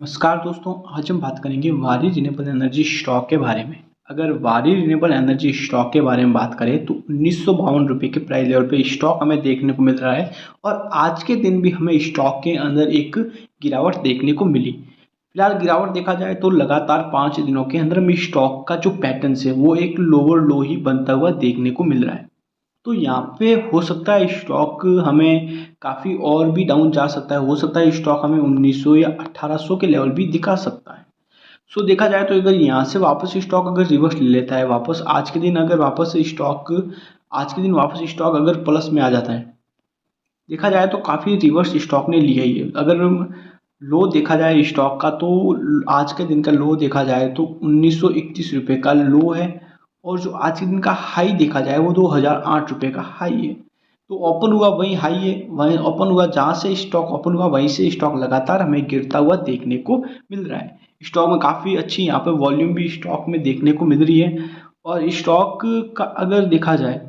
नमस्कार दोस्तों, आज हम बात करेंगे वारी रिन्यूएबल एनर्जी स्टॉक के बारे में। अगर वारी रिन्यूएबल एनर्जी स्टॉक के बारे में बात करें तो 1952 रुपये के प्राइस लेवल पे स्टॉक हमें देखने को मिल रहा है और आज के दिन भी हमें स्टॉक के अंदर एक गिरावट देखने को मिली। फिलहाल गिरावट देखा जाए तो लगातार 5 दिनों के अंदर हमें स्टॉक का जो पैटर्न है वो एक लोअर लो ही बनता हुआ देखने को मिल रहा है। तो यहाँ पे हो सकता है स्टॉक हमें काफ़ी और भी डाउन जा सकता है, हो सकता है स्टॉक हमें 1900 या 1800 के लेवल भी दिखा सकता है। सो देखा जाए तो अगर यहाँ से वापस स्टॉक अगर रिवर्स ले लेता है, वापस आज के दिन अगर वापस स्टॉक आज के दिन वापस स्टॉक अगर प्लस में आ जाता है, देखा जाए तो काफ़ी रिवर्स स्टॉक ने लिया ही है। अगर लो देखा जाए स्टॉक का तो आज के दिन का लो देखा जाए तो 1931 रुपये का लो है और जो आज के दिन का हाई देखा जाए वो 2008 रुपये का हाई है। तो ओपन हुआ वही हाई है, वहीं ओपन हुआ जहाँ से स्टॉक ओपन हुआ वहीं से स्टॉक लगातार हमें गिरता हुआ देखने को मिल रहा है। स्टॉक में काफ़ी अच्छी यहाँ पर वॉल्यूम भी स्टॉक में देखने को मिल रही है। और स्टॉक का अगर देखा जाए,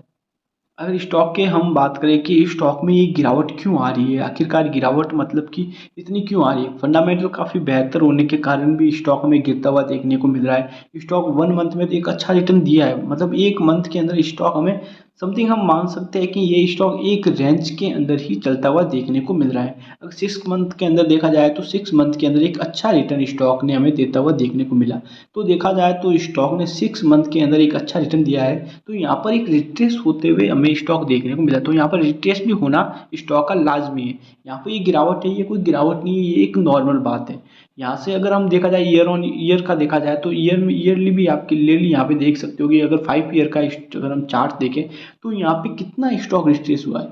अगर स्टॉक के हम बात करें कि स्टॉक में ये गिरावट क्यों आ रही है, आखिरकार गिरावट मतलब कि इतनी क्यों आ रही है। फंडामेंटल काफ़ी बेहतर होने के कारण भी स्टॉक में गिरता हुआ देखने को मिल रहा है। स्टॉक 1 मंथ में तो एक अच्छा रिटर्न दिया है, मतलब 1 मंथ के अंदर स्टॉक हमें समथिंग हम मान सकते हैं कि ये स्टॉक एक रेंज के अंदर ही चलता हुआ देखने को मिल रहा है। अगर 6 मंथ के अंदर देखा जाए तो 6 मंथ के अंदर एक अच्छा रिटर्न स्टॉक ने हमें देता हुआ देखने को मिला। तो देखा जाए तो स्टॉक ने 6 मंथ के अंदर एक अच्छा रिटर्न दिया है। तो यहाँ पर एक रिट्रेस होते हुए हमें स्टॉक देखने को मिला, तो यहाँ पर रिट्रेस भी होना स्टॉक का लाजमी है। यहाँ पर ये गिरावट है, ये कोई गिरावट नहीं है, ये एक नॉर्मल बात है। यहाँ से अगर हम देखा जाए ईयर ऑन ईयर का देखा जाए तो ईयर में ईयरली भी आपकी ले ली यहाँ पे देख सकते हो कि अगर 5 ईयर का अगर हम चार्ट देखें तो यहाँ पे कितना स्टॉक रिट्रेस हुआ है।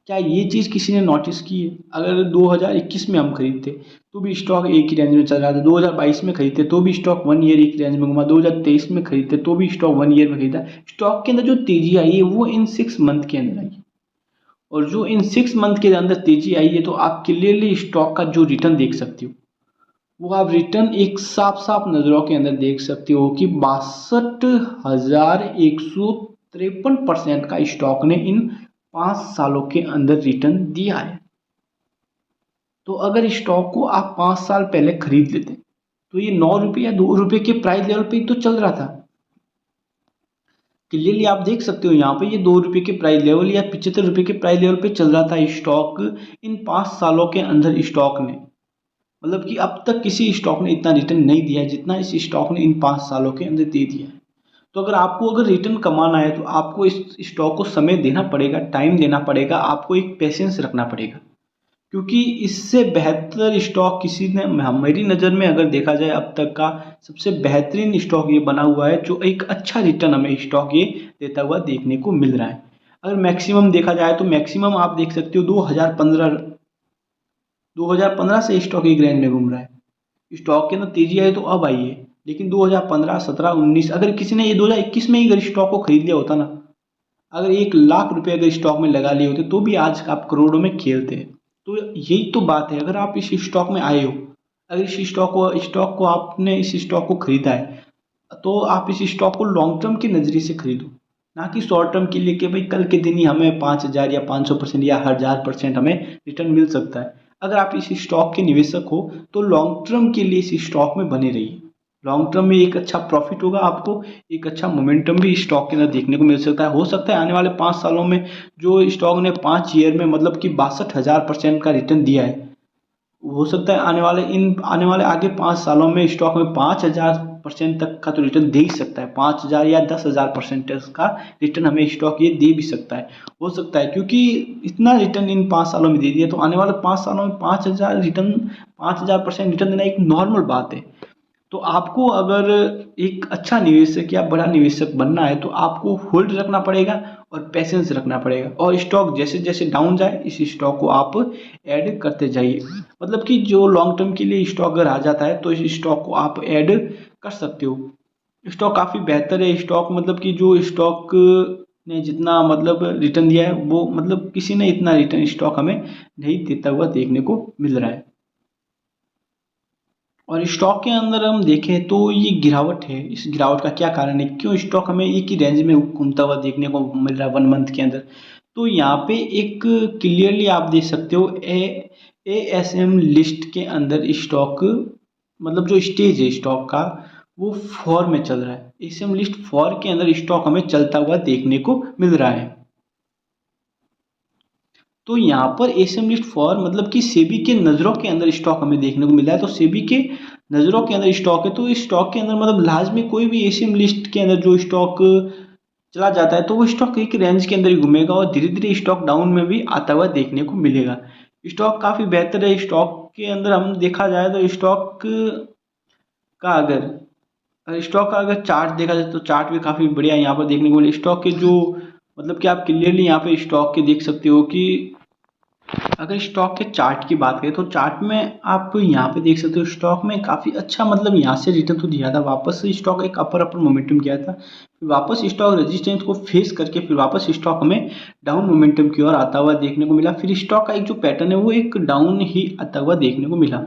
क्या ये चीज़ किसी ने नोटिस की है? अगर 2021 में हम खरीदते तो भी स्टॉक एक ही रेंज में चल रहा था, 2022 में खरीदते तो भी स्टॉक 1 ईयर एक रेंज में घुमा, 2023 में खरीदते तो भी स्टॉक 1 ईयर में खरीदा। स्टॉक के अंदर जो तेजी आई है वो इन 6 मंथ के अंदर आई है, और जो इन 6 मंथ के अंदर तेजी आई है तो आप क्लियरली स्टॉक का जो रिटर्न देख सकते हो वो आप रिटर्न एक साफ साफ नज़रों के अंदर देख सकते हो कि 62,153% का स्टॉक ने इन 5 सालों के अंदर रिटर्न दिया है। तो अगर स्टॉक को आप 5 साल पहले खरीद लेते तो ये 9 रुपये या 2 रुपये के प्राइस लेवल पे तो चल रहा था। क्लियरली आप देख सकते हो यहाँ पे ये 2 रुपये के प्राइस लेवल या 75 रुपये के प्राइस लेवल पे चल रहा था स्टॉक इन 5 सालों के अंदर। स्टॉक ने मतलब कि अब तक किसी स्टॉक ने इतना रिटर्न नहीं दिया है जितना इस स्टॉक ने इन 5 सालों के अंदर दे दिया है। तो अगर आपको अगर रिटर्न कमाना है तो आपको इस स्टॉक को समय देना पड़ेगा, टाइम देना पड़ेगा, आपको एक पेशेंस रखना पड़ेगा, क्योंकि इससे बेहतर स्टॉक किसी ने मेरी नज़र में अगर देखा जाए अब तक का सबसे बेहतरीन स्टॉक ये बना हुआ है जो एक अच्छा रिटर्न हमें स्टॉक ये देता हुआ देखने को मिल रहा है। अगर मैक्सिमम देखा जाए तो मैक्सिमम आप देख सकते हो 2015 से स्टॉक एक रेंज में घूम रहा है। स्टॉक के अंदर तेजी आई तो अब आई है, लेकिन 2015, 17, 19 अगर किसी ने ये 2021 में ही अगर स्टॉक को खरीद लिया होता ना, अगर 1 लाख रुपए अगर स्टॉक में लगा लिए होते तो भी आज आप करोड़ों में खेलते हैं। तो यही तो बात है, अगर आप इस स्टॉक में आए हो, अगर इस स्टॉक को आपने इस स्टॉक को खरीदा है तो आप इस स्टॉक को लॉन्ग टर्म के नज़रिए से खरीदो, ना कि शॉर्ट टर्म के लिए कि भाई कल के दिन ही हमें 5,000 या 500% या 1,000% हमें रिटर्न मिल सकता है। अगर आप इस स्टॉक के निवेशक हो तो लॉन्ग टर्म के लिए इस स्टॉक में बने रहिए। लॉन्ग टर्म में एक अच्छा प्रॉफिट होगा आपको, एक अच्छा मोमेंटम भी स्टॉक के अंदर देखने को मिल सकता है। हो सकता है आने वाले 5 सालों में जो स्टॉक ने 5 ईयर में मतलब कि 62,000% का रिटर्न दिया है, हो सकता है आने वाले आगे 5 सालों में स्टॉक में 5,000% तक का तो रिटर्न दे ही सकता है। 5,000 या 10,000% का रिटर्न हमें स्टॉक ये दे भी सकता है, हो सकता है, क्योंकि इतना रिटर्न इन 5 सालों में दे दिया तो आने वाले 5 सालों में 5,000% रिटर्न देना एक नॉर्मल बात है। तो आपको अगर एक अच्छा निवेशक या बड़ा निवेशक बनना है तो आपको होल्ड रखना पड़ेगा और पेशेंस रखना पड़ेगा, और स्टॉक जैसे जैसे डाउन जाए इस स्टॉक को आप ऐड करते जाइए। मतलब कि जो लॉन्ग टर्म के लिए स्टॉक अगर आ जाता है तो इस स्टॉक को आप ऐड कर सकते हो। स्टॉक काफ़ी बेहतर है। स्टॉक मतलब कि जो स्टॉक ने जितना मतलब रिटर्न दिया है वो मतलब किसी ने इतना रिटर्न स्टॉक हमें नहीं देता हुआ देखने को मिल रहा है। और स्टॉक के अंदर हम देखें तो ये गिरावट है, इस गिरावट का क्या कारण है, क्यों स्टॉक हमें एक ही रेंज में घूमता हुआ देखने को मिल रहा है 1 मंथ के अंदर। तो यहाँ पे एक क्लियरली आप देख सकते हो ASM लिस्ट के अंदर स्टॉक मतलब जो स्टेज है स्टॉक का वो 4 में चल रहा है। ASM लिस्ट 4 के अंदर स्टॉक हमें चलता हुआ देखने को मिल रहा है। तो यहाँ पर ASM लिस्ट 4 मतलब कि सेबी के नज़रों के अंदर स्टॉक हमें देखने को मिल रहा है। तो सेबी के नज़रों के अंदर स्टॉक है, तो इस स्टॉक के अंदर मतलब लाजमी कोई भी ASM लिस्ट के अंदर जो स्टॉक चला जाता है तो वो स्टॉक एक रेंज के अंदर ही घूमेगा और धीरे धीरे स्टॉक डाउन में भी आता हुआ देखने को मिलेगा। स्टॉक काफ़ी बेहतर है। स्टॉक के अंदर हम देखा जाए तो स्टॉक का अगर चार्ट देखा जाए तो चार्ट भी काफ़ी बढ़िया यहाँ पर देखने को मिले। स्टॉक के जो मतलब कि आप क्लियरली यहाँ पे स्टॉक के देख सकते हो कि अगर स्टॉक के चार्ट की बात करें तो चार्ट में आप यहाँ पे देख सकते हो स्टॉक में काफ़ी अच्छा मतलब यहाँ से रिटर्न तो दिया था, वापस से स्टॉक एक अपर मोमेंटम किया था, फिर वापस स्टॉक रेजिस्टेंस को फेस करके फिर वापस स्टॉक हमें डाउन मोमेंटम की ओर आता हुआ देखने को मिला। फिर स्टॉक का एक जो पैटर्न है वो एक डाउन ही आता हुआ देखने को मिला।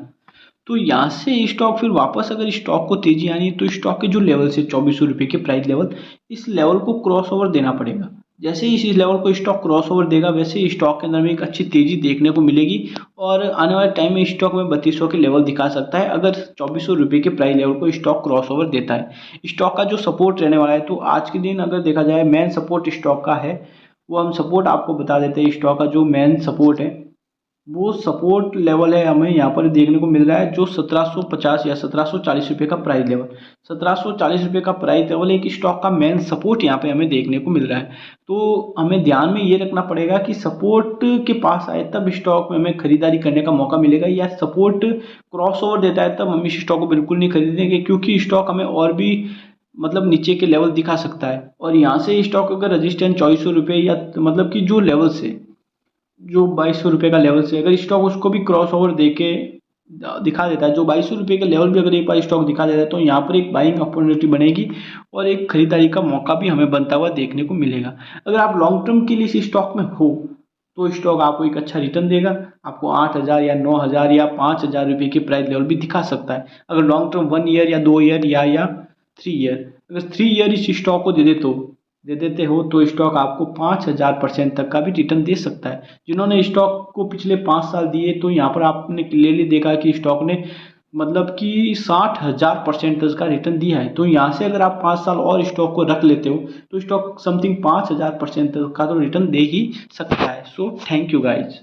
तो यहाँ से स्टॉक फिर वापस अगर स्टॉक को तेजी आनी है तो स्टॉक के जो लेवल से 2400 रुपये के प्राइस लेवल, इस लेवल को क्रॉस ओवर देना पड़ेगा। जैसे ही इस लेवल को स्टॉक क्रॉस ओवर देगा वैसे ही स्टॉक के अंदर में एक अच्छी तेजी देखने को मिलेगी और आने वाले टाइम में स्टॉक में 3200 के लेवल दिखा सकता है अगर 2400 रुपये के प्राइस लेवल को स्टॉक क्रॉस ओवर देता है। स्टॉक का जो सपोर्ट रहने वाला है तो आज के दिन अगर देखा जाए मेन सपोर्ट स्टॉक का है, वो हम सपोर्ट आपको बता देते हैं। स्टॉक का जो मेन सपोर्ट है वो सपोर्ट लेवल है हमें यहाँ पर देखने को मिल रहा है जो 1750 या 1740 रुपये का प्राइस लेवल, 1740 रुपये का प्राइस लेवल एक स्टॉक का मेन सपोर्ट यहाँ पे हमें देखने को मिल रहा है। तो हमें ध्यान में ये रखना पड़ेगा कि सपोर्ट के पास आए तब स्टॉक में हमें खरीदारी करने का मौका मिलेगा, या सपोर्ट क्रॉस ओवर देता है तब हम इस स्टॉक को बिल्कुल नहीं खरीदेंगे, क्योंकि स्टॉक हमें और भी मतलब नीचे के लेवल दिखा सकता है। और यहाँ से स्टॉक अगर रजिस्टेंस 2400 रुपये या मतलब कि जो लेवल से जो 2200 रुपये का लेवल से अगर स्टॉक उसको भी क्रॉस ओवर दे के दिखा देता है, जो 2200 रुपये का लेवल भी अगर एक बार स्टॉक दिखा देता है तो यहाँ पर एक बाइंग अपॉर्चुनिटी बनेगी और एक खरीदारी का मौका भी हमें बनता हुआ देखने को मिलेगा। अगर आप लॉन्ग टर्म के लिए इस स्टॉक में हो तो स्टॉक आपको एक अच्छा रिटर्न देगा, आपको 8000 या 9000 या 5000 रुपये की प्राइस लेवल भी दिखा सकता है। अगर लॉन्ग टर्म 1 ईयर या 2 ईयर या 3 ईयर, अगर 3 ईयर इस स्टॉक को दे देते हो तो स्टॉक आपको 5000% तक का भी रिटर्न दे सकता है। जिन्होंने स्टॉक को पिछले 5 साल दिए तो यहाँ पर आपने क्लियरली देखा कि स्टॉक ने मतलब कि 60,000% तक का रिटर्न दिया है। तो यहाँ से अगर आप 5 साल और स्टॉक को रख लेते हो तो स्टॉक समथिंग 5000% तक का तो रिटर्न दे ही सकता है। So thank you guys.